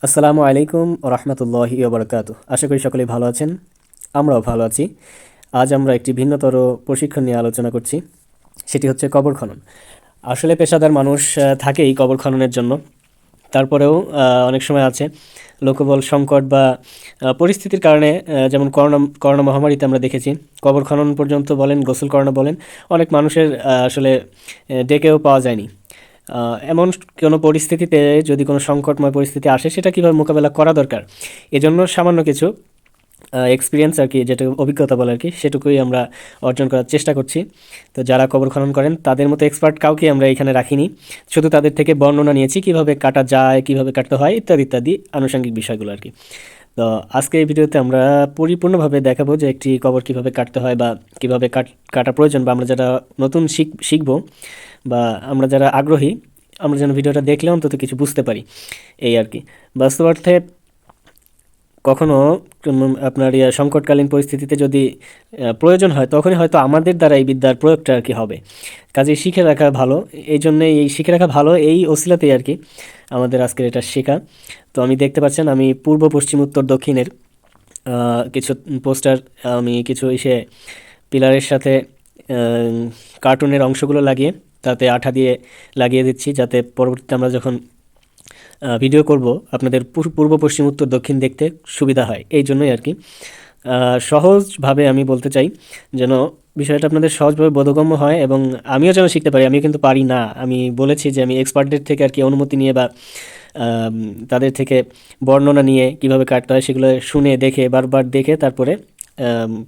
আসসালামু আলাইকুম রহমতুল্লাহি ওবরাকাতু। আশা করি সকলেই ভালো আছেন, আমরাও ভালো আছি। আজ আমরা একটি ভিন্নতর প্রশিক্ষণ নিয়ে আলোচনা করছি, সেটি হচ্ছে কবর খনন। আসলে পেশাদার মানুষ থাকেই কবর খননের জন্য। তারপরেও অনেক সময় আছে লোকবল সংকট বা পরিস্থিতির কারণে, যেমন করোনা করোনা মহামারীতে আমরা দেখেছি কবর খনন পর্যন্ত বলেন, গোসল করানো বলেন, অনেক মানুষের আসলে ডেকেও পাওয়া যায়নি। এমন কোনো পরিস্থিতিতে যদি কোনো সংকটময় পরিস্থিতি আসে, সেটা কীভাবে মোকাবেলা করা দরকার, এজন্য সামান্য কিছু এক্সপিরিয়েন্স আর কি, যেটা অভিজ্ঞতা বলে আর কি, সেটুকুই আমরা অর্জন করার চেষ্টা করছি। তো যারা কবর খনন করেন তাদের মতো এক্সপার্ট কাউকে আমরা এখানে রাখিনি, শুধু তাদের থেকে বর্ণনা নিয়েছি কিভাবে কাটা যায়, কিভাবে কাটতে হয়, ইত্যাদি ইত্যাদি আনুষঙ্গিক বিষয়গুলো আর কি। তো আজকে এই ভিডিওতে আমরা পরিপূর্ণভাবে দেখাবো যে একটি কবর কিভাবে কাটতে হয় বা কিভাবে কাটা প্রয়োজন, বা আমরা যারা নতুন শিখবো বা আমরা যারা আগ্রহী, আমরা যেন ভিডিওটা দেখলে অন্তত কিছু বুঝতে পারি, এই আর কি। বাস্তব অর্থে কখনো আপনার সংকটকালীন পরিস্থিতিতে যদি প্রয়োজন হয়, তখনই হয়তো আমাদের দ্বারা এই বিদ্যার প্রয়োগটা আর কি হবে। কাজে শিখে রাখা ভালো, এই জন্যে এই শিখে রাখা ভালো, এই ওসিলাতেই আর কি আমাদের আজকের এটা শেখা। তো আমি দেখতে পাচ্ছেন আমি পূর্ব পশ্চিম উত্তর দক্ষিণের কিছু পোস্টার, আমি কিছু এসে পিলারের সাথে কার্টুনের অংশগুলো লাগিয়ে তাতে আঠা দিয়ে লাগিয়ে দিচ্ছি, যাতে পরবর্তীতে আমরা যখন ভিডিও করব আপনাদের পূর্ব পশ্চিম উত্তর দক্ষিণ দেখতে সুবিধা হয়, এই জন্যই আর কি। সহজভাবে আমি বলতে চাই যেন বিষয়টা আপনাদের সহজভাবে বোধগম্য হয়, এবং আমিও যেন শিখতে পারি। আমিও কিন্তু পারি না, আমি বলেছি যে আমি এক্সপার্টদের থেকে আর কি অনুমতি নিয়ে বা তাদের থেকে বর্ণনা নিয়ে কিভাবে কাটতে হয় সেগুলো শুনে দেখে বারবার দেখে তারপরে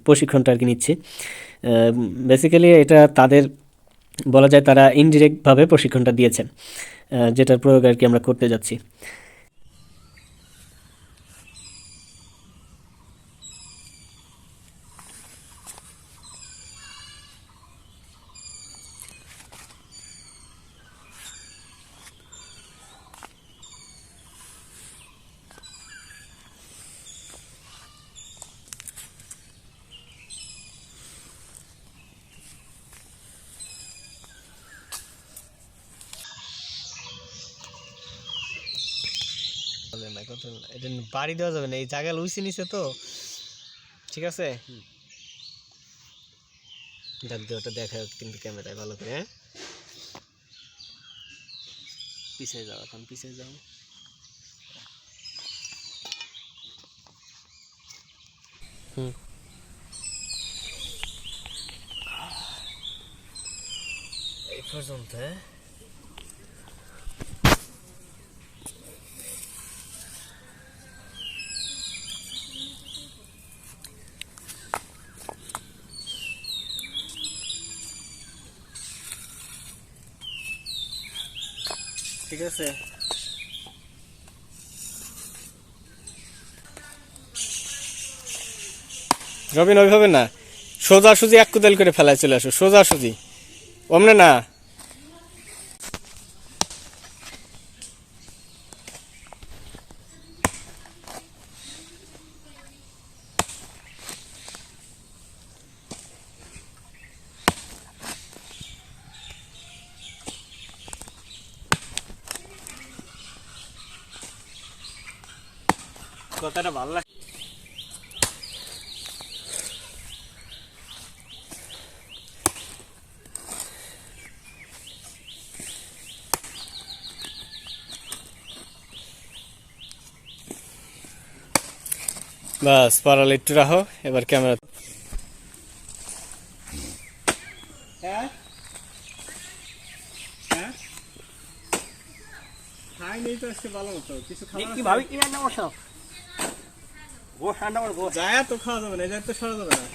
প্রশিক্ষণটা আর কি নিচ্ছি। বেসিক্যালি এটা তাদের বলা যায়, তারা ইনডিরেক্টভাবে প্রশিক্ষণটা দিয়েছেন, যেটার প্রয়োগ আর কি আমরা করতে যাচ্ছি। এটা বাড়ি দেওয়া যাবে না, এই জায়গা লুইসি নিছে তো, ঠিক আছে। ওটা দেখা কিন্তু ক্যামেরায় ভালো করে, হ্যাঁ পিছিয়ে যাও, এখন পিছিয়ে যাও। হুম, এই পর্যন্ত, হ্যাঁ ঠিক আছে। রবিন ওইভাবে না, সোজাসুজি এক কুদাল করে ফেলায় চলে আসো, সোজাসুজি, অমনে না। কথাটা ভালো লাগে। বাস পারাল একটু রাখো, এবার ক্যামেরা। হ্যাঁ হ্যাঁ, খাই নেই তো আজকে ভালো মতো কিছু খাবার কি ভাবি কি রান্না করছো? গোশ রান্না করবো, যায় তো খাওয়া যাবে না, এটা তো সরা যাবে না।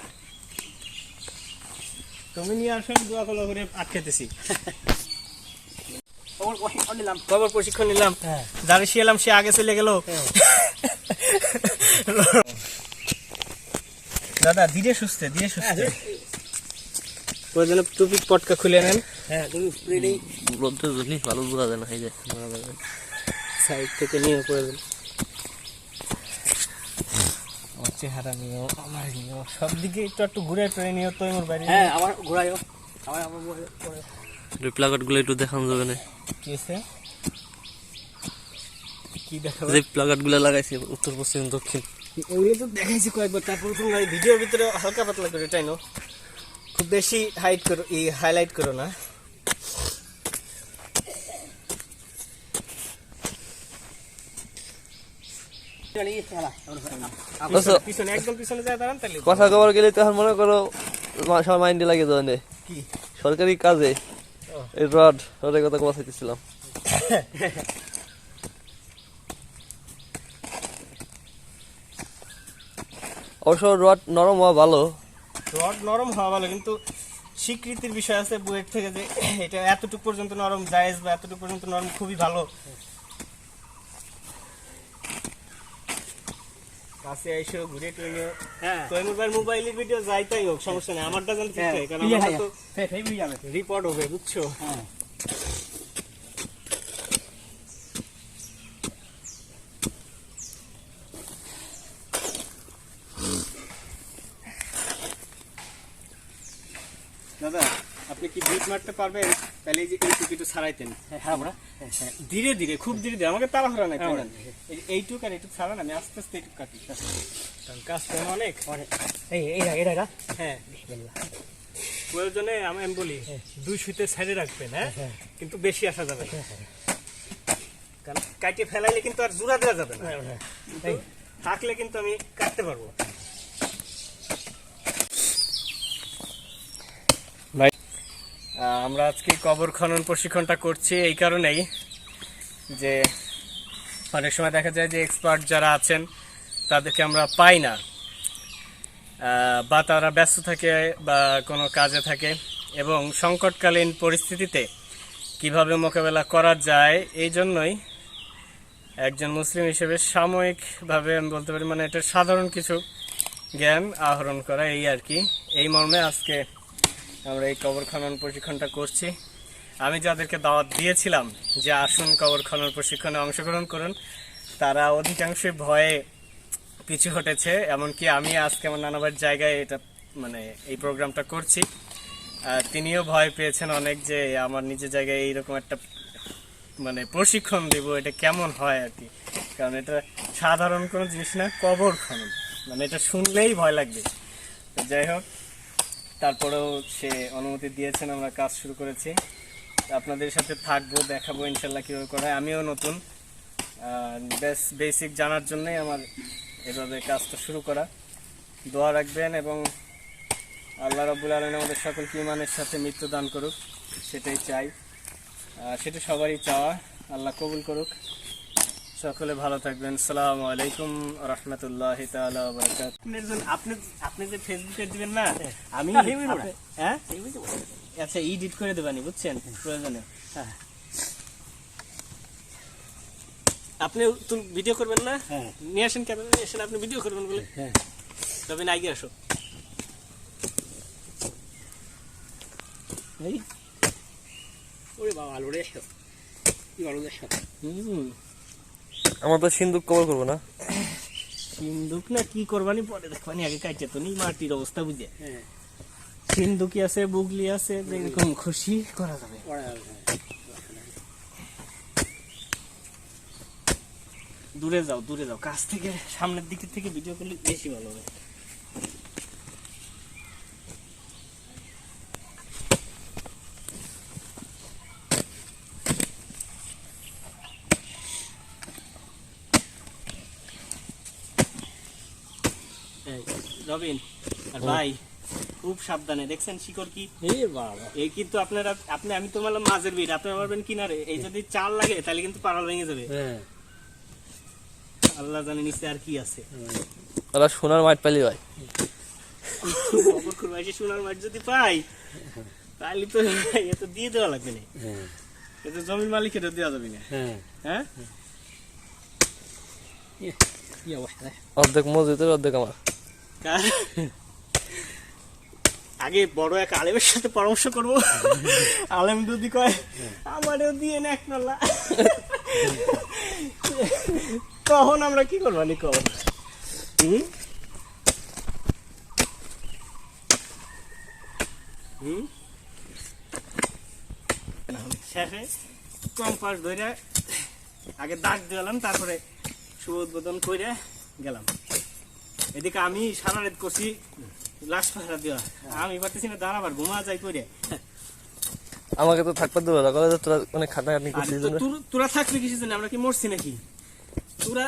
তুমি নিয়ে আসো, আমি দোয়া কলা করে আটকেতেছি। খবর প্রশিক্ষণ নিলাম, যারে শিয়ালাম সে আগে চলে গেল। দাদা ধীরে সুস্থে, ধীরে সুস্থে, প্রয়োজনে টুপি পটকা খুলে নেন। হ্যাঁ তুমি ভালো বোঝা যায় না, সাইড থেকে নিয়ে প্রয়োজন চেহারা নিও, আমার নিও, সব দিকে একটু একটু ঘুরে টুরে নিও। তো আমার বাড়ি, হ্যাঁ আমার ঘুরাইও, আমার প্লাকার্ড গুলো একটু দেখানো যাবে না কি আছে? কি দেখাবো? যে প্লাকার্ড গুলো লাগাইছে উত্তর পশ্চিম দক্ষিণ, ওগুলো তো দেখাইছি কয়েকবার, তারপর তোমরা ভিডিওর ভিতরে হালকা পাতলা করে টাইনো, খুব বেশি হাইলাইট করো না। পিছনে একদম পিছনে যায় দাঁড়ান তাহলে কথা কবার গেলে তো এখন মনে করো সবার মাইন্ডে লাগে যাবে কি সরকারি কাজে এই রডের কথা কথা চাইতেছিলাম। অবশ্য রড নরম হওয়া ভালো, রড নরম হওয়া ভালো, কিন্তু স্বীকৃতির বিষয় আছে বুয়েট থেকে যে এটা এতটুকু পর্যন্ত নরম জায়েজ বা এতটুকু পর্যন্ত নরম খুবই ভালো। কাছে এসে ঘুরে টুরে তৈমুর মোবাইলের ভিডিও যাই তাই হোক সমস্যা নেই, আমারটা জানতে চাই কারণ আমার তো রিপোর্ট হবে বুঝছো। দাদা আপনি কি বিট মারতে পারবেন? তাহলে এই যে এই টুকিটা ছাড়াইতেন। হ্যাঁ বড়, ধীরে ধীরে, খুব ধীরে ধীরে, আমাকে তাড়াহুড়া নাই। এইটুক আর এইটুক ছাড়ান, আমি আস্তে আস্তে এইটুক কাটি, কারণ কাজ তো অনেক। হ্যাঁ প্রয়োজনে আমি বলি 2 সুতে সাইডে রাখবেন, হ্যাঁ কিন্তু বেশি আসা যাবে না, কারণ কাটে ফেলাইলে কিন্তু আর জোড়া দেওয়া যাবে না, থাকলে কিন্তু আমি কাটতে পারবো। আমরা আজকে কবর খনন প্রশিক্ষণটা করছি এই কারণেই যে অনেক সময় দেখা যায় যে এক্সপার্ট যারা আছেন তাদেরকে আমরা পাই না, বা তারা ব্যস্ত থাকে বা কোনো কাজে থাকে, এবং সংকটকালীন পরিস্থিতিতে কিভাবে মোকাবেলা করা যায় এই জন্যই একজন মুসলিম হিসেবে সাময়িকভাবে আমি বলতে পারি মানে এটা সাধারণ কিছু জ্ঞান আহরণ করা, এই আর কি। এই মর্মে আজকে আমরা এই কবর খনন প্রশিক্ষণটা করছি। আমি যাদেরকে দাওয়াত দিয়েছিলাম যে আসুন কবর খনন প্রশিক্ষণে অংশগ্রহণ করুন, তারা অধিকাংশই ভয়ে পিছু হটেছে। এমনকি আমি আজকে আমার নানাবার জায়গায় এটা মানে এই প্রোগ্রামটা করছি, তিনিও ভয় পেয়েছেন অনেক যে আমার নিজের জায়গায় এইরকম একটা মানে প্রশিক্ষণ দেব, এটা কেমন হয় আর কি। কারণ এটা সাধারণ কোনো জিনিস না, কবর খনন মানে এটা শুনলেই ভয় লাগবে। যাই হোক, তারপরেও সে অনুমতি দিয়েছেন, আমরা কাজ শুরু করেছি। আপনাদের সাথে থাকবো, দেখাবো ইনশাল্লাহ কীভাবে করা হয়। আমিও নতুন, বেসিক জানার জন্যই আমার এভাবে কাজটা শুরু করা। দোয়া রাখবেন এবং আল্লাহ রাব্বুল আলামিন আমাদের সকলকে ঈমানের সাথে মৃত্যু দান করুক, সেটাই চাই, সেটা সবারই চাওয়া। আল্লাহ কবুল করুক। সকলে ভালো থাকবেন। আসসালামু আলাইকুম রহমতুল্লাহি তাআলা ওয়া বারাকাতুহু। আপনি যে ফেসবুকে দিবেন না, আমি হ্যাঁ আচ্ছা এডিট করে দেবানি, বুঝছেন, প্রয়োজনে। হ্যাঁ আপনি ভিডিও করবেন না, নিয়ে আসেন ক্যামেরা নিয়ে আসেন, আপনি ভিডিও করবেন বলে। তবে না আগে আসো। ওরে বাবা, আলো রে, কি ভালো দেখো। আমরা তো সিন্ধুক কবর করবো না, সিন্ধুক না কি করবানি পরে দেখবানি, আগে কাটছে তো নি মাটির অবস্থা বুঝে। সিন্ধুকি আছে, বুগলি আছে, যেরকম খুশি করা যাবে। দূরে যাও, দূরে যাও, কাছ থেকে সামনের দিক থেকে ভিডিও করলে বেশি ভালো হবে। রবিন আর ভাই খুব সাবধানে, দেখছেন শিকড় কি, এই কিন্তু আপনারা আমি তো বললাম মাঝের বিট, আপনারা পারবেন কিনারে, এই যদি চাল লাগে তাহলে কিন্তু পাড়াল ভেঙে যাবে। আল্লাহ জানে নিচে আর কি আছে। সোনার মাঠ পাইলি ভাই, সোনার মাঠ যদি পাই তাহলে তো এত দিয়ে দেওয়া লাগবে না, এত জমির মালিক এটা দেওয়া যাবে না। হ্যাঁ অর্ধেক মসজিদের অর্ধেক আমার। আগে বড় এক আলেমের সাথে পরামর্শ করবো, আলেম যদি কয় আমারও দিয়ে না এক নাল্লা, তখন আমরা কি করবো নি কব। শেষে কম্পাস ধরে আগে দাগ দিলাম, তারপরে শুভ উদ্বোধন করে গেলাম। এদিকে আমি সারা রাত করছি লাশ পাহারা দেওয়া, আমি পারতেছি না দাঁড়াবার, ঘুমা যাই করে। আমাকে তো থাকতে দেবে না, কলেজে তোরা অনেক খাটাখাটনি করছিস এই জন্য। তোরা থাকলে কিছু জানি, আমরা কি মরছি নাকি? তোরা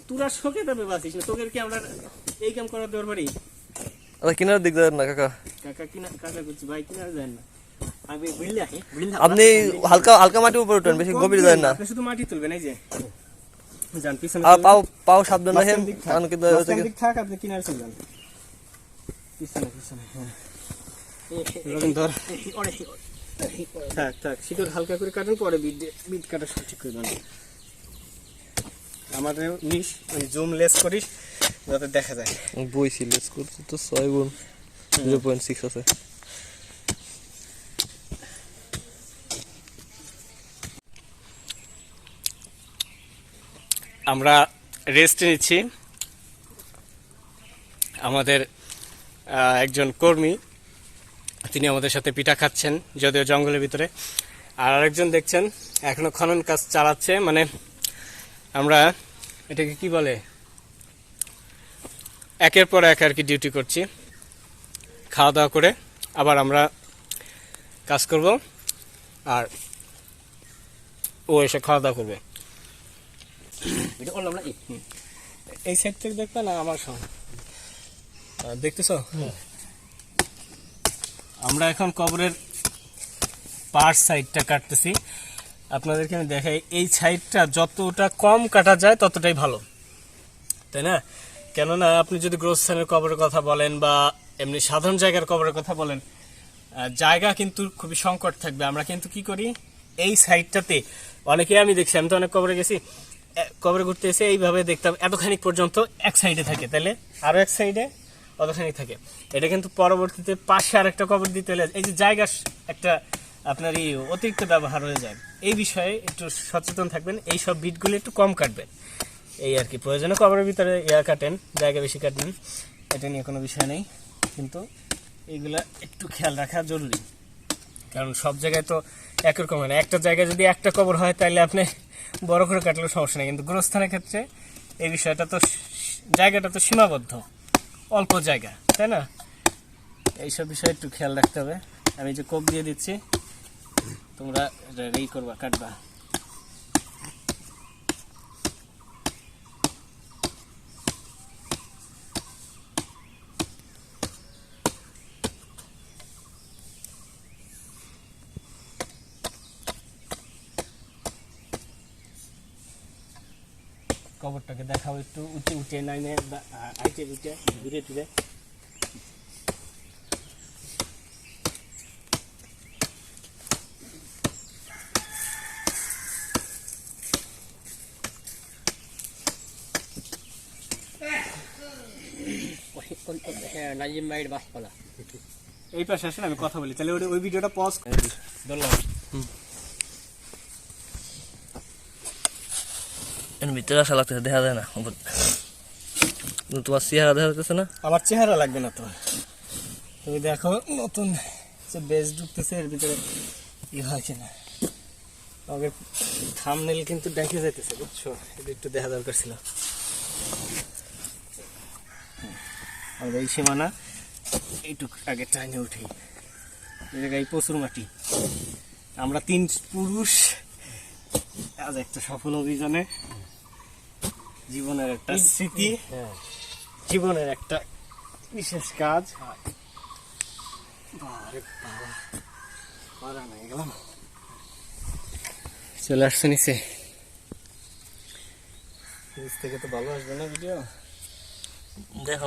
তোরা শোকে তবে বাঁচিস না, তোকে কি আমরা এই কাম করার দেওয়ার পারি? আচ্ছা কিনার দিক দেন না কাকা। কাকা করছি ভাই, কিনারে যায় না। আমি বুঝলি আপনি হালকা হালকা মাটির উপরে উঠেন, বেশি গভীর যায় না। আপনি শুধু মাটি তুলবেন, এই যে যান পিছনে। আর পাও পাও সাবধান রাখেন, কারণ কিন্তু মাঝখান দিক থাক, আপনি কিনারে চলে যান। পিছনে পিছনে, হ্যাঁ এরকম ধর। থাক থাক, শিকড় হালকা করে কাটুন, পরে বিট কাটা সঠিক করে দেন। আমাদের নিস ওই জুম লেস করিস যাতে দেখা যায়। বইছি লেস করতে তো 6 গুণ 0.6 আছে। আমরা রেস্ট নিচ্ছি। আমাদের একজন কর্মী, তিনি আমাদের সাথে পিঠা খাচ্ছেন, যদিও জঙ্গলের ভিতরে। আর আরেকজন দেখছেন এখনো খনন কাজ চালাচ্ছে, মানে আমরা এটাকে কি বলে, একের পর এক আর কি ডিউটি করছি। খাওয়া দাওয়া করে আবার আমরা কাজ করব, আর ও এসে খাওয়া দাওয়া করবে। এই সাইড থেকে দেখবে না আমার সঙ্গে দেখতেছ? আমরা এখন কবরের পার সাইডটা কাটতেছি। আপনাদেরকে আমি দেখাই, এই সাইডটা যতটা কম কাটা যায় ততটাই ভালো, তাই না? কেননা আপনি যদি গোরস্থানের কবরের কথা বলেন বা এমনি সাধারণ জায়গার কবরের কথা বলেন, জায়গা কিন্তু খুবই সংকট থাকবে। আমরা কিন্তু কি করি, এই সাইডটাতে অনেকে, আমি দেখছি, আমি তো অনেক কবরে গেছি, কবরে ঘুরতে এসে এইভাবে দেখতাম এতখানি পর্যন্ত এক সাইডে থাকে, তাহলে আরো এক সাইডে অতখানি থাকে। এটা কিন্তু পরবর্তীতে পাশে আরেকটা কবর দিতে হলে এই যে জায়গা একটা আপনার এই অতিরিক্ত ব্যবহার হয়ে যায়। এই বিষয়ে একটু সচেতন থাকবেন, এই সব বিটগুলো একটু কম কাটবেন, এই আর কি। প্রয়োজনে কবরের ভিতরে কাটেন, জায়গা বেশি কাটবেন, এটা নিয়ে কোনো বিষয় নেই, কিন্তু এইগুলা একটু খেয়াল রাখা জরুরি। কারণ সব জায়গায় তো একরকম হয় না। একটা জায়গায় যদি একটা কবর হয় তাহলে আপনি বড় করে কাটলেও সমস্যা নেই, কিন্তু গোরস্থানের ক্ষেত্রে এই বিষয়টা তো, জায়গাটা তো সীমাবদ্ধ, অল্প জায়গা, তাই না? এইসব বিষয়ে একটু খেয়াল রাখতে হবে। আমি যে কোপ দিয়ে দিচ্ছি, তোমরা রেডি করবা, কাটবা। কবরটাকে দেখাও একটু, উঠে উঠে নাইনে আইটে উঠে ঘুরে টুরে। এই পাশে আসেন, আমি কথা বলি, তাহলে ওই ভিডিওটা পজ ধরলাম। ভিতরে আসা লাগতেছে, দেখা যায় না। তোমার চেহারা দেখা যাচ্ছে না? আমার চেহারা লাগবে না তো, তুমি দেখো নতুন যে বেজ ঢুকতেছে এর ভিতরে ই হয় কিনা। আমাকে থাম্বনেল কিন্তু দেখে যাইতেছে, বুঝছো? এটা একটু দেখা দরকার ছিল। আমাদের এই সীমানা এইটুকু আগে টাইনে উঠি, এই জায়গায় প্রচুর মাটি। আমরা 3 পুরুষ আজ একটা সফল অভিযানে, জীবনের একটা স্মৃতি, জীবনের একটা বিশেষ কাজ। চলে আসছে নিচে, নিচ থেকে তো ভালো আসবে না ভিডিও। দেখা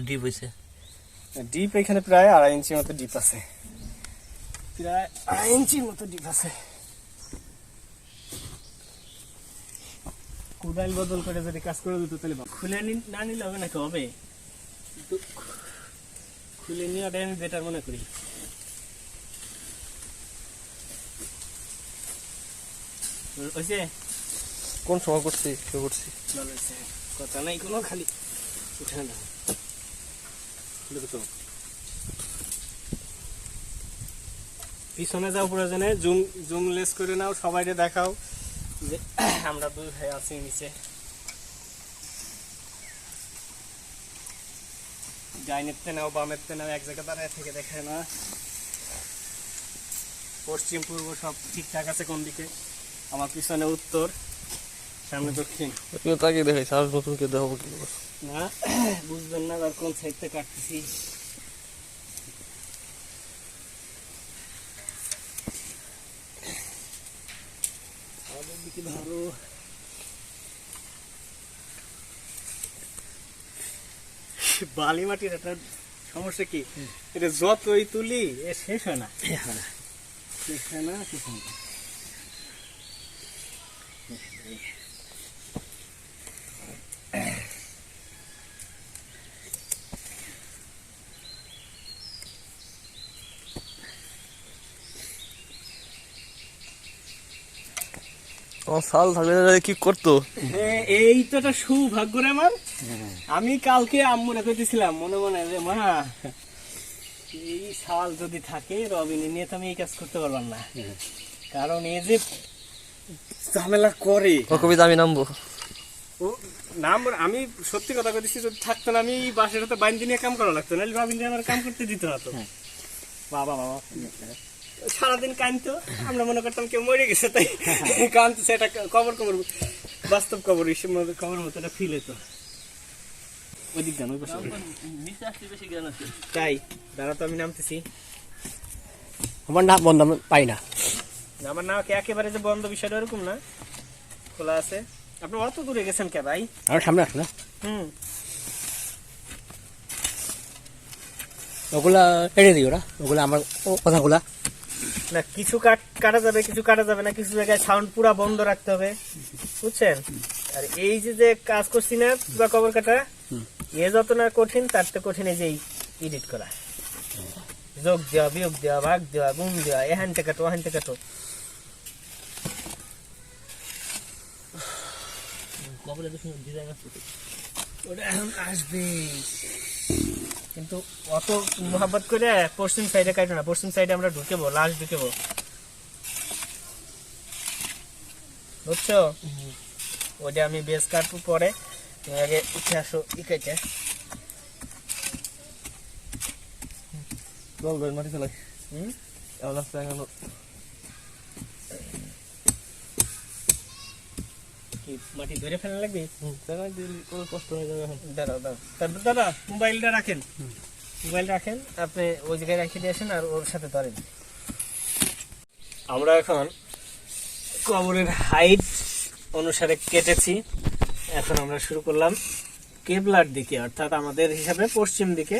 ডিপ হয়েছে, ডিপ এখানে প্রায় 2.5 ইঞ্চির মতো ডিপ আছে, প্রায় 2.5 ইঞ্চির মতো ডিপ আছে। কোদাল বদল করে যদি কাজ করে দিত তাহলে খুলে না নিলে হবে নাকি? হবে, কিন্তু খুলে নেওয়াটাই আমি বেটার মনে করি। ওইছে কোন সময় করছি শুরু করছি, ভালো হয়েছে, কথা নাই কোনো, খালি উঠে না। দেখো পিছনে যাও প্রয়োজনে, জুম লেস করে নাও, সবাইকে দেখাও যে আমরা দুই ভাই আছি নিচে, ডাইনেতে নাও বামেতে নাও, এক জায়গা দাঁড়ায় থেকে দেখে না। পশ্চিম পূর্ব সব ঠিকঠাক আছে, কোন দিকে? আমার পিছনে উত্তর, সামনে দক্ষিণ। কেউ তাকে দেখাইছে, আর নতুন কেউ দেখাবো কি করবো? না বুঝবেন না আর কোন সাইড থেকে কাটতেছি। আমাদের দিকে ভালো বালি মাটির একটা সমস্যা কি, এটা যতই তুলি এ শেষ হয় না, শেষ হয় না, শেষ হয় না। আমার শাল থাকলে কি করতো? হ্যাঁ, এই তো একটা সৌভাগ্য রে আমার। আমি কালকে আম্মুরে কইতেছিলাম মনে মনে যে মা, এই শাল যদি থাকে রবিনে নিয়ে তো আমি এই কাজ করতে পারলাম না, কারণ এই যে ঝামেলা করে। ও কবিতা আমি নামবো। ও নাম, আমি সত্যি কথা কইতেছি, যদি থাকতো না আমি এই বাসাটাতে বাইন্দি নিয়ে কাম করা লাগতো, নাহলে রবিন আমার কাম করতে দিত না তো। বাবা বাবা সারাদিন কানতো, আমরা মনে করতাম কেউ মরে গেছে তাই কানতো, সেটা কবর কবর বাস্তব কবর কবর মতো এটা ফিল হতো। ওই দিক জানো, নিচে আসতে বেশি জ্ঞান আছে। তাই দাঁড়া তো আমি নামতেছি। আমার না বন্ধ আমি পাই না। আমার নাম একেবারে যে বন্ধ বিষয়টা এরকম না, খোলা আছে। আপনি অত দূরে গেছেন কে ভাই? আর সামনে আসো না, হুম, ওগুলা এড়ে দিও না, ওগুলা আমার কথাগুলা। না কিছু কাটা যাবে, কিছু কাটা যাবে না, কিছু জায়গায় সাউন্ড পুরা বন্ধ রাখতে হবে, বুঝছেন? আর এই যে কাজ করছি না বা কবর কাটা, এ যত না কঠিন তার তো কঠিন এই যে এডিট করা, যোগ দেওয়া, বিয়োগ দেওয়া, ভাগ দেওয়া, গুণ দেওয়া, এহানতে কাটো ওহানতে কাটো। কবরে তো সুন্দর ডিজাইন আছে। ওটা এখন আসবে, কিন্তু অত মোহাব্বত করে পশ্চিম সাইডে কাটো না, পশ্চিম সাইডে আমরা ঢুকেবো, লাশ ঢুকেবো, বুঝছো? ওটা আমি বেস কাটবো পরে, তুমি আগে উঠে আসো ইকাইতে। চল ভাই মাটি ফেলাই। হুম, এমন আসতে এখন কি মাটি ধরে ফেলা লাগবে? জায়গায় দিলে কোনো কষ্ট হয়ে যাবে এখন। দাঁড়াও দাঁড়াও, তারপর দাদা মোবাইলটা রাখেন, মোবাইল রাখেন, আপনি ওই জায়গায় রেখে দিয়ে আসেন আর ওর সাথে ধরেন। আমরা এখন কবরের হাইট অনুসারে কেটেছি, এখন আমরা শুরু করলাম কেবলার দিকে, অর্থাৎ আমাদের হিসাবে পশ্চিম দিকে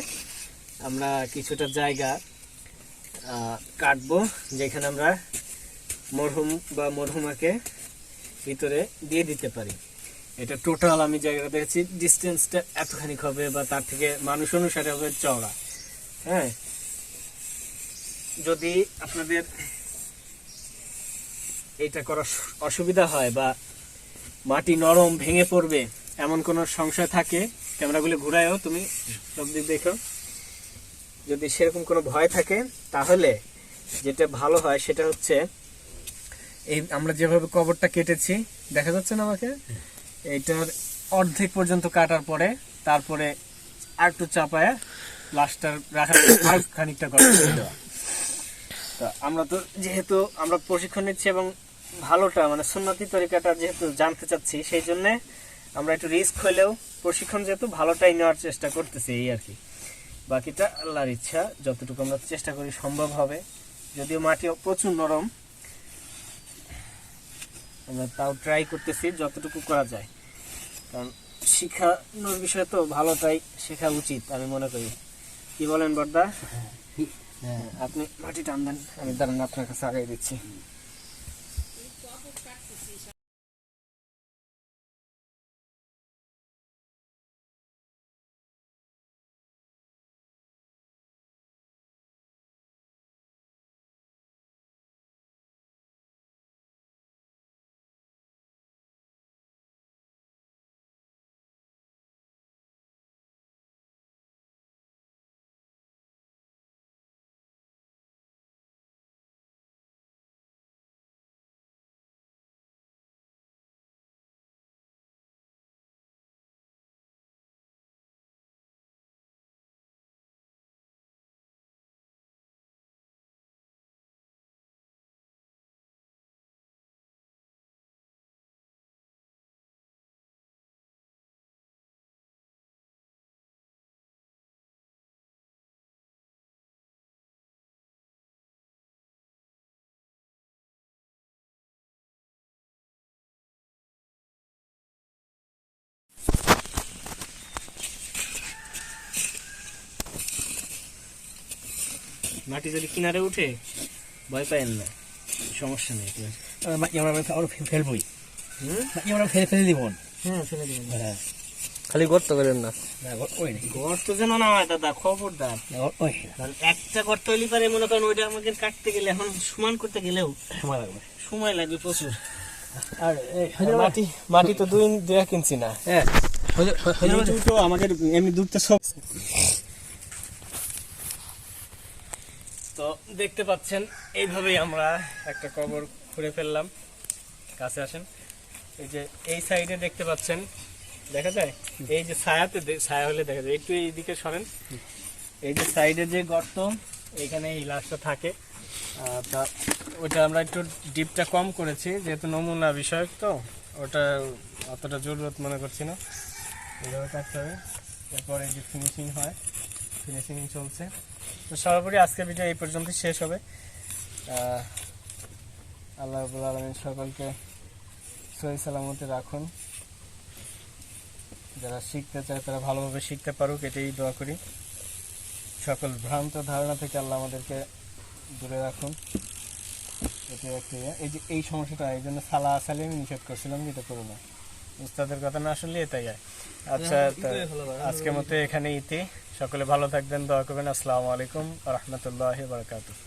আমরা কিছুটা জায়গা কাটবো, যেখানে আমরা মরহুম বা মরহুমাকে ভিতরে দিয়ে দিতে পারি। এটা টোটাল আমি জায়গাটা দেখেছি, ডিস্টেন্সটা এতখানি হবে বা তার থেকে মানুষ অনুসারে হবে চওড়া। হ্যাঁ, যদি আপনাদের এটা করা অসুবিধা হয় বা মাটি নরম ভেঙে পড়বে এমন কোনো সংশয় থাকে, ক্যামেরাগুলো ঘুরায়ও তুমি সব দিক দেখো, যদি সেরকম কোনো ভয় থাকে তাহলে যেটা ভালো হয় সেটা হচ্ছে এই আমরা যেভাবে কবরটা কেটেছি, দেখা যাচ্ছে না আমাকে, এইটার অর্ধেক পর্যন্ত কাটার পরে তারপরে আর একটু চাপায় লাস্টার রাখার আর খানিকটা করে দেওয়া। তা আমরা তো যেহেতু আমরা প্রশিক্ষণ নিচ্ছি এবং ভালোটা মানে সুন্নতি তরিকাটা যেহেতু জানতে চাচ্ছি, সেই জন্য আমরা একটু রিস্ক হলেও প্রশিক্ষণ যেহেতু ভালোটাই নেওয়ার চেষ্টা করতেছি, এই আর কি। বাকিটা আল্লাহর ইচ্ছা, যতটুকু আমরা চেষ্টা করি সম্ভব হবে, যদিও মাটি প্রচুর নরম, আমরা তাও ট্রাই করতেছি যতটুকু করা যায়, কারণ শিখানোর বিষয়ে তো ভালোটাই শেখা উচিত আমি মনে করি। কি বলেন বড়দা? আপনি মাটি টান দেন, আমি দাঁড়ান আপনার কাছে আগাই দিচ্ছি। মাটি যদি কিনারে উঠে ভয় পাইন না, সমস্যা নেই। আমরা ফেলবই, হুম, আমরা ফেলে দিব। হ্যাঁ ফেলে দিবেন। হ্যাঁ, খালি গর্ত করেন না। ওই নেই, গর্ত যেন না হয় দাদা, খবরদার। ওই কারণ একটা গর্ত হইলে পারে মনে করেন ওইটা আমাকে কাটতে গেলে, এখন সমান করতে গেলেও সময় লাগবে। সময় লাগবে প্রচুর। আর মাটি মাটি তো দুই কিনছি না। হ্যাঁ, তো আমাদের এমনি দুধটা সব। তো দেখতে পাচ্ছেন এইভাবেই আমরা একটা কবর খুঁড়ে ফেললাম। কাছে আসেন, এই যে এই সাইডে দেখতে পাচ্ছেন, দেখা যায় এই যে ছায়াতে, ছায়া হলে দেখা যায়, একটু এইদিকে সরেন। এই যে সাইডে যে গর্ত, এখানে এই লাশটা থাকে। তা ওটা আমরা একটু ডিপটা কম করেছি, যেহেতু নমুনা বিষয়ক, তো ওটা অতটা জরুরত মনে করছি না। এইভাবে কাটতে হবে, এরপরে যে ফিনিশিং হয়, ফিনিশিং চলছে। তো সর্বোপরি আজকের ভিডিও এই পর্যন্ত শেষ হবে। আল্লাহ রাব্বুল আলামিন সকলকে সহি সালামতে রাখুন। যারা শিখতে চায় তারা ভালোভাবে শিখতে পারুক, এটাই দোয়া করি। সকল ভ্রান্ত ধারণা থেকে আল্লাহ আমাদেরকে দূরে রাখুন। এটাই একটি এই যে এই সমস্যাটা, এই জন্য সালা আসালি আমি নিষেধ করছিলাম যে এটা করো না, উস্তাদের কথা না শুনলে এটাই হয়। আচ্ছা, তো আজকের মতো এখানে ইতি। সকলে ভালো থাকবেন, দোয়া করবেন। আসসালামু আলাইকুম ওয়া রাহমাতুল্লাহি ওয়া বারাকাতুহু।